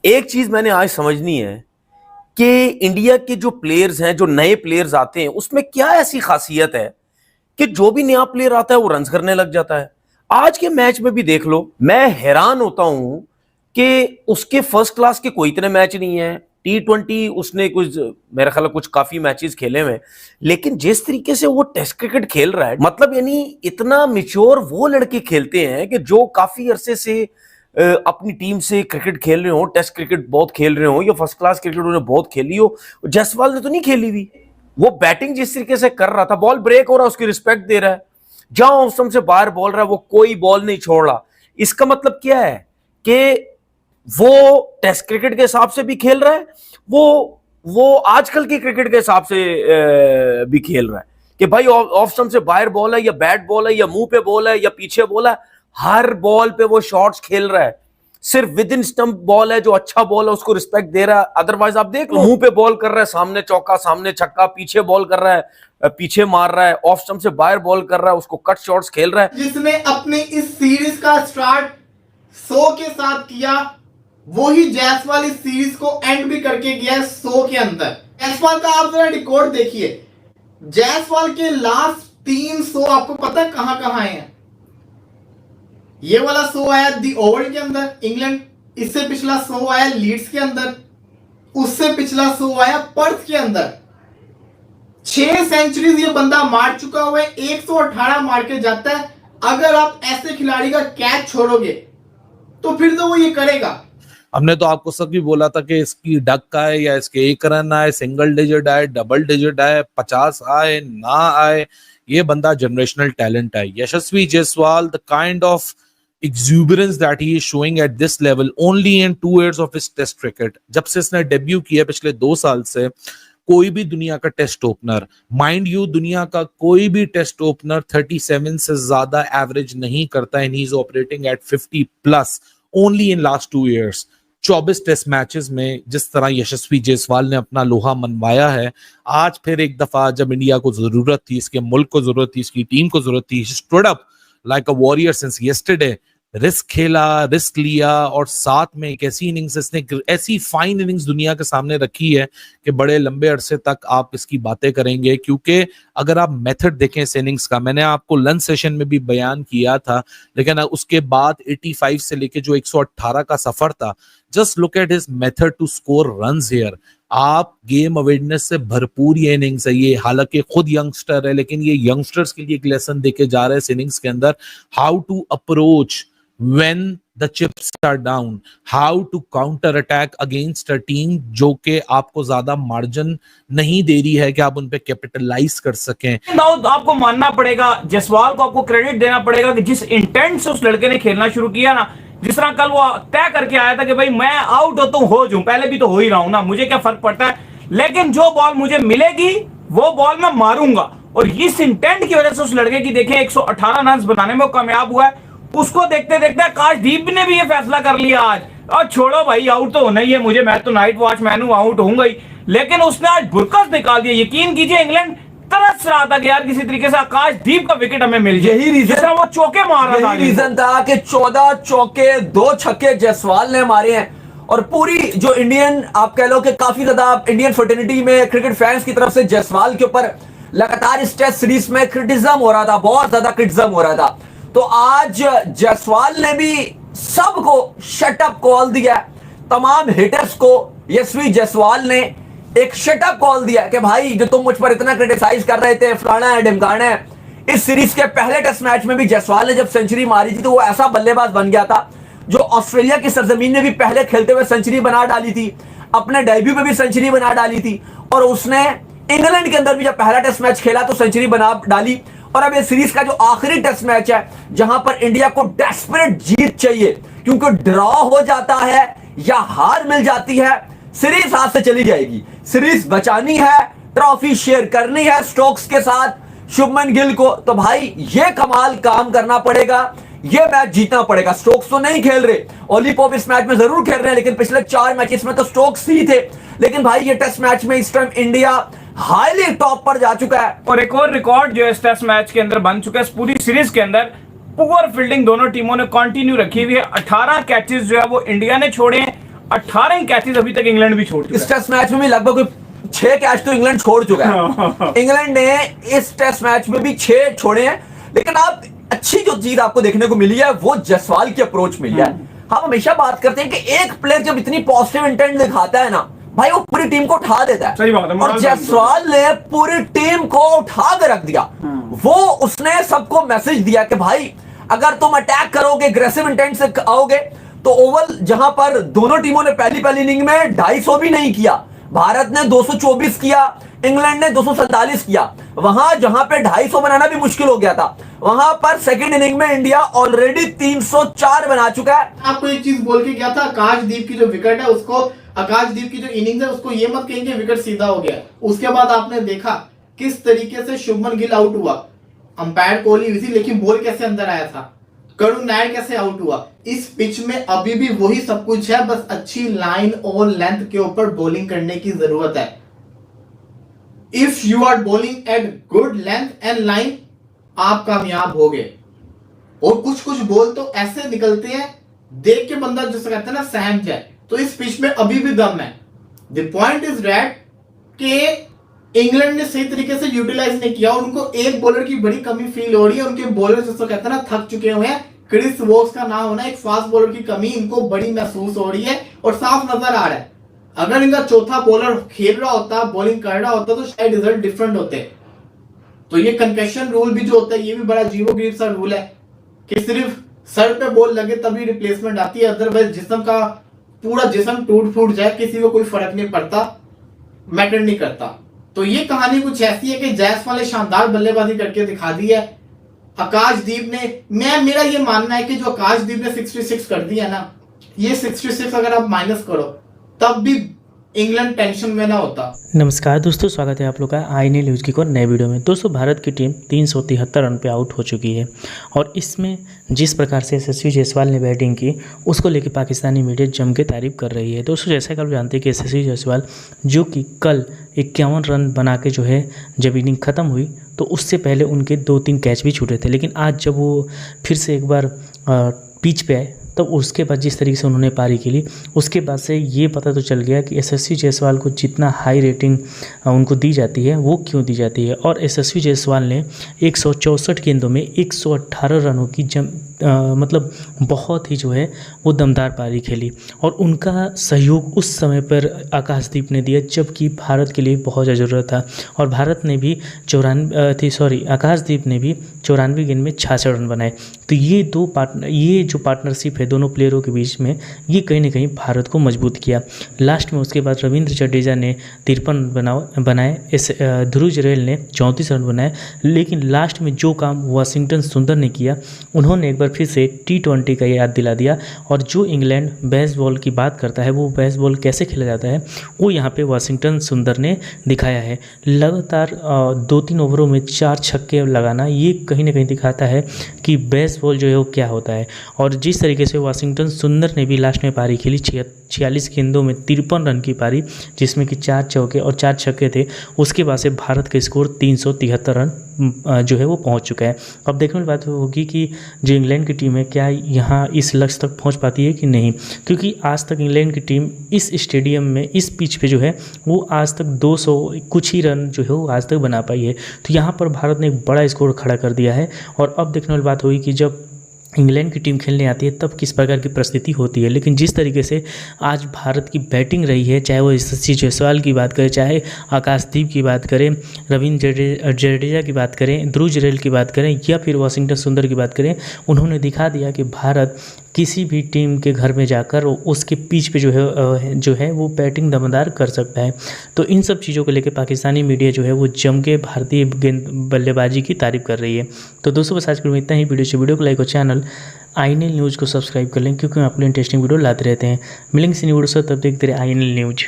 एक चीज मैंने आज समझनी है कि इंडिया के जो प्लेयर्स हैं, जो नए प्लेयर्स आते हैं, उसमें क्या ऐसी खासियत है कि जो भी नया प्लेयर आता है वो रन्स करने लग जाता है। आज के मैच में भी देख लो, मैं हैरान होता हूं कि उसके फर्स्ट क्लास के कोई इतने मैच नहीं है। T20 उसने कुछ, मेरा ख्याल कुछ काफी मैचेस खेले हुए, लेकिन जिस तरीके से वो टेस्ट क्रिकेट खेल रहा है, मतलब यानी इतना मिच्योर वो लड़के खेलते हैं कि जो काफी अरसे से अपनी टीम से क्रिकेट खेल रहे हो, टेस्ट क्रिकेट बहुत खेल रहे हो या फर्स्ट क्लास क्रिकेट उन्होंने बहुत खेली हो। जायसवाल ने तो नहीं खेली हुई। वो बैटिंग जिस तरीके से कर रहा था, बॉल ब्रेक हो रहा है उसकी रिस्पेक्ट दे रहा है, जहां ऑफ स्टंप से बाहर बॉल रहा है वो कोई बॉल नहीं छोड़ रहा। इसका मतलब क्या है कि वो टेस्ट क्रिकेट के हिसाब से भी खेल रहा है, वो आजकल के क्रिकेट के हिसाब से भी खेल रहा है कि भाई ऑफ स्टंप से बाहर बॉल है या बैट बॉल है या मुंह पे बॉल है या पीछे बॉल है, हर बॉल पे वो शॉट्स खेल रहा है। सिर्फ विद इन स्टंप बॉल है जो अच्छा बॉल है उसको रिस्पेक्ट दे रहा है। अदरवाइज आप देख लो, मुंह पे बॉल कर रहा है, सामने चौका, सामने छक्का, पीछे बॉल कर रहा है, पीछे मार रहा है, ऑफ स्टंप से बाहर बॉल कर रहा है, उसको कट शॉट्स खेल रहा है। जिसने अपनी इस सीरीज का स्टार्ट 100 के साथ किया, वही जायसवाल इस सीरीज को एंड भी करके गया 100 के अंदर। जायसवाल का आप जरा रिकॉर्ड देखिए, जायसवाल के लास्ट 300 आपको पता है कहां कहां आए हैं। ये वाला 100 आया दी ओवल के अंदर इंग्लैंड, इससे पिछला 100 आया लीड्स के अंदर, उससे पिछला 100 आया पर्थ के अंदर। 6 सेंचुरीज ये बंदा मार चुका हुआ है, 118 मार के जाता है। अगर आप ऐसे खिलाड़ी का कैच छोड़ोगे तो फिर तो वो ये करेगा। हमने तो आपको सब भी बोला था कि इसकी डक आए या इसके 1 रन आए, सिंगल डिजिट आए, डबल डिजिट आए, 50 आए ना आए, ये बंदा जनरेशनल टैलेंट है। Yashasvi Jaiswal, the kind of exuberance that he is showing at this level only in 2 years of his test cricket, जब से इसने डेब्यू किया पिछले 2 साल से, कोई भी दुनिया का टेस्ट ओपनर, माइंड यू दुनिया का कोई भी टेस्ट ओपनर 37 से ज्यादा एवरेज नहीं करता, and he is operating at 50 plus only in last 2 years। 24 test matches में जिस तरह यशस्वी जायसवाल ने अपना लोहा मनवाया है, आज फिर एक दफा जब इंडिया को जरूरत थी, इसके मुल्क को जरूरत थी, इसकी टीम को जरूरत थी, stood up like a warrior since yesterday. Risk खेला, रिस्क लिया, और साथ में एक ऐसी इनिंग्स, इसने ऐसी फाइन इनिंग्स दुनिया के सामने रखी है कि बड़े लंबे अरसे तक आप इसकी बातें करेंगे। क्योंकि अगर आप मेथड देखें इस इनिंग्स का, मैंने आपको लंच सेशन में भी बयान किया था, लेकिन उसके बाद 85 से लेके जो 118 का सफर था, just look at his method to score runs here. आप गेम अवेयरनेस से भरपूर ये इनिंग्स है। ये हालांकि खुद यंगस्टर है, लेकिन ये यंगस्टर्स के लिए एक लेसन देके जा रहे हैं इस इनिंग्स के अंदर, how to approach when the chips are down, how to counter attack against a team जो कि आपको ज्यादा मार्जिन नहीं दे रही है कि आप उन पे कैपिटलाइज कर सकें। दाऊद, आपको मानना पड़ेगा, जायसवाल को आपको क्रेडिट देना पड़ेगा कि जिस इंटेंट से उस लड़के ने खेलना शुरू किया ना, जिस तरह कल वो तय करके आया था कि भाई मैं आउट हो तो हो जाऊं, पहले भी तो हो ही रहा हूं ना, मुझे क्या फर्क पड़ता है, लेकिन जो बॉल मुझे मिलेगी वो बॉल मैं मारूंगा। और इस इंटेंट की वजह से उस लड़के की देखें 118 रन बनाने में कामयाब हुआ है। उसको देखते देखते आकाशदीप ने भी ये फैसला कर लिया आज, और छोड़ो भाई आउट तो होना ही है मुझे, मैं तो नाइट वॉचमैन हूं, आउट होऊंगा ही। लेकिन उसने आज बुरकस निकाल दिया। यकीन कीजिए इंग्लैंड तरस रहा था कि यार किसी तरीके से आकाशदीप का विकेट हमें मिल जाए। यही रीजन, वो चौके मार रहा था, यही रीजन था कि 14 चौके 2 छक्के जायसवाल ने मारे हैं। और पूरी जो इंडियन, आप कह लो कि काफी ज्यादा इंडियन फर्टिनिटी में क्रिकेट फैंस की तरफ से जायसवाल के ऊपर लगातार इस टेस्ट सीरीज में क्रिटिसिज्म हो रहा था, बहुत ज्यादा क्रिटिसिज्म हो रहा था। तो आज जायसवाल ने भी सबको शट अप कॉल दिया, तमाम हिटर्स को यशस्वी जायसवाल ने एक शट अप कॉल दिया कि भाई जो तुम मुझ पर इतना क्रिटिसाइज कर रहे थे, फलाना है ढिमकाना है। इस सीरीज के पहले टेस्ट मैच में भी जायसवाल ने जब सेंचुरी मारी थी तो वो ऐसा बल्लेबाज बन गया था जो ऑस्ट्रेलिया की सरजमीन में भी पहले खेलते हुए सेंचुरी बना डाली थी, अपने डेब्यू में भी सेंचुरी बना डाली थी, और उसने इंग्लैंड के अंदर भी जब पहला टेस्ट मैच खेला तो सेंचुरी बना डाली। और अब ये सीरीज का जो आखिरी टेस्ट मैच है जहां पर इंडिया को डेस्परेट जीत चाहिए, क्योंकि ड्रॉ हो जाता है या हार मिल जाती है, सीरीज हाथ से चली जाएगी। सीरीज बचानी है, ट्रॉफी शेयर करनी है स्टोक्स के साथ, शुभमन गिल को, तो भाई ये कमाल काम करना पड़ेगा, ये मैच जीतना पड़ेगा। स्टोक्स तो नहीं खेल रहे, ओली पॉप इस मैच में जरूर खेल रहे हैं, लेकिन पिछले 4 मैचेस में तो स्टोक्स ही थे। लेकिन भाई ये टेस्ट मैच में इस टाइम इंडिया हाईली टॉप पर जा चुका है। और एक और रिकॉर्ड जो है इस टेस्ट मैच के अंदर बन चुका है, इस पूरी सीरीज के अंदर पुअर फील्डिंग दोनों टीमों ने कंटिन्यू रखी हुई है। 18 कैचेस जो है वो इंडिया ने छोड़े हैं, 18 ही कैचेस अभी तक इंग्लैंड भी छोड़ चुका इस है। टेस्ट मैच में भी लगभग कोई 6 कैच तो इंग्लैंड छोड़ चुका है। इंग्लैंड ने इस टेस्ट मैच में भी 6 छोड़े हैं, लेकिन आप अच्छी जो चीज आपको देखने को मिली है वो जायसवाल की अप्रोच मिली है। हम हमेशा बात करते हैं कि एक प्लेयर जब इतनी पॉजिटिव इंटेंट दिखाता है ना भाई, वो पूरी टीम को उठा देता है। सही बात है, और जायसवाल ने पूरी टीम को उठा कर रख दिया। वो उसने सबको मैसेज दिया कि भाई अगर तुम अटैक करोगे, एग्रेसिव इंटेंट से आओगे, तो ओवल जहां पर दोनों टीमों ने पहली इनिंग में 250 भी नहीं किया, भारत ने 224 किया, इंग्लैंड ने 247 किया। वहां जहां पे 250 बनाना भी मुश्किल हो गया था, वहां पर सेकंड इनिंग में इंडिया ऑलरेडी 304 बना चुका है। आपको एक चीज बोल के गया था, आकाशदीप की जो विकेट है उसको, आकाशदीप की जो इनिंग्स है उसको ये मत कहेंगे विकेट सीधा हो गया। उसके बाद आपने देखा किस तरीके से शुभमन गिल आउट हुआ, अंपायर कोहली इजी, लेकिन बॉल कैसे अंदर आया था, करुण नायर कैसे आउट हुआ। इस पिच में अभी भी वही सब कुछ है, बस अच्छी लाइन और लेंथ के ऊपर बॉलिंग करने की जरूरत है। If you are bowling at good length and line, आप कामयाब हो गए। और कुछ कुछ बॉल तो ऐसे निकलते हैं देख के बंदा जिसे कहते हैं ना सहम जाए। तो इस पिच में अभी भी दम है। द पॉइंट इज दैट कि इंग्लैंड ने सही तरीके से यूटिलाइज नहीं किया और उनको एक बॉलर की बड़ी कमी फील हो रही है। उनके बॉलर जिसको कहते हैं ना थक चुके हुए हैं। क्रिस वोक्स का ना होना, एक फास्ट बॉलर की कमी इनको बड़ी महसूस हो रही है और साफ नजर आ रहा है। अगर इनका चौथा बॉलर खेल रहा होता, बॉलिंग कर रहा होता, तो शायद रिजल्ट डिफरेंट होते। तो ये कंकशन रूल भी जो होता है, ये भी बड़ा अजीबोगरीब सा रूल है कि सिर्फ सर पे बॉल लगे तभी रिप्लेसमेंट आती है, अदरवाइज जिस्म का पूरा जिस्म टूट फूट जाए किसी को कोई फर्क नहीं पड़ता, मैटर नहीं करता। तो ये कहानी कुछ ऐसी है कि जायसवाल ने शानदार बल्लेबाजी करके दिखा दी है। आकाशदीप ने, मेरा ये मानना है कि जो आकाशदीप ने 66 कर दिया ना, ये 66 अगर आप माइनस करो तब भी इंग्लैंड टेंशन में ना होता। नमस्कार दोस्तों, स्वागत है आप लोग का आईएनएल न्यूज़ की एक और नए वीडियो में। दोस्तों, भारत की टीम 373 रन पे आउट हो चुकी है और इसमें जिस प्रकार से यशस्वी जायसवाल ने बैटिंग की उसको लेकर पाकिस्तानी मीडिया जम के तारीफ कर रही है। दोस्तों, जैसा कि आप जानते हैं कि यशस्वी जायसवाल जो कि कल 51 रन बना के जो है जब इनिंग ख़त्म हुई तो उससे पहले उनके 2-3 कैच भी छूटे थे, लेकिन आज जब वो फिर से एक बार पिच पे आए तब उसके बाद जिस तरीके से उन्होंने पारी खेली उसके बाद से ये पता तो चल गया कि यशस्वी जायसवाल को जितना हाई रेटिंग उनको दी जाती है वो क्यों दी जाती है। और यशस्वी जायसवाल ने 164 गेंदों में 118 रनों की मतलब बहुत ही जो है वो दमदार पारी खेली और उनका सहयोग उस समय पर आकाशदीप ने दिया जबकि भारत के लिए बहुत ज़्यादा ज़रूरत था। और भारत ने भी आकाशदीप ने भी 94 गेंद में 66 रन बनाए। तो ये जो पार्टनरशिप है दोनों प्लेयरों के बीच में, ये कहीं ना कहीं भारत को मजबूत किया। लास्ट में उसके बाद रविंद्र जडेजा ने 53 बनाए, ध्रुव जुरैल ने 34 रन बनाए। लेकिन लास्ट में जो काम वाशिंगटन सुंदर ने किया, उन्होंने एक बार फिर से T20 का याद दिला दिया। और जो इंग्लैंड बेसबॉल की बात करता है वो बेसबॉल कैसे खेला जाता है वो यहाँ पे वाशिंगटन सुंदर ने दिखाया है। लगातार 2-3 ओवरों में 4 छक्के लगाना, ये कहीं ना कहीं दिखाता है कि बेसबॉल जो है वो क्या होता है। और जिस तरीके से वाशिंगटन सुंदर ने भी लास्ट में पारी खेली, 46 गेंदों में 53 रन की पारी, जिसमें कि 4 चौके और 4 छक्के थे। उसके बाद से भारत का स्कोर 373 रन जो है वो पहुंच चुका है। अब देखने वाली बात होगी कि जो इंग्लैंड की टीम है क्या यहाँ इस लक्ष्य तक पहुंच पाती है कि नहीं, क्योंकि आज तक इंग्लैंड की टीम इस स्टेडियम में इस पिच पे जो है वो आज तक 200 कुछ ही रन जो है वो आज तक बना पाई है। तो यहाँ पर भारत ने एक बड़ा स्कोर खड़ा कर दिया है। और अब देखने वाली बात होगी कि जब इंग्लैंड की टीम खेलने आती है तब किस प्रकार की परिस्थिति होती है। लेकिन जिस तरीके से आज भारत की बैटिंग रही है, चाहे वो यशस्वी जायसवाल की बात करें, चाहे आकाशदीप की बात करें, रविंद्र जडेजा की बात करें, ध्रुव जुरैल की बात करें या फिर वाशिंगटन सुंदर की बात करें, उन्होंने दिखा दिया कि भारत किसी भी टीम के घर में जाकर उसके पिच पे जो है वो बैटिंग दमदार कर सकता है। तो इन सब चीज़ों को लेकर पाकिस्तानी मीडिया जो है वो जम के भारतीय बल्लेबाजी की तारीफ कर रही है। तो दोस्तों, बस आज के लिए इतना ही। वीडियो को लाइक और चैनल आईएनएल न्यूज़ को सब्सक्राइब कर लें, क्योंकि हम अपने इंटरेस्टिंग वीडियो लाते रहते हैं। मिलेंगे इसी वीडियो से, तब देखते रहे आईएनएल न्यूज़।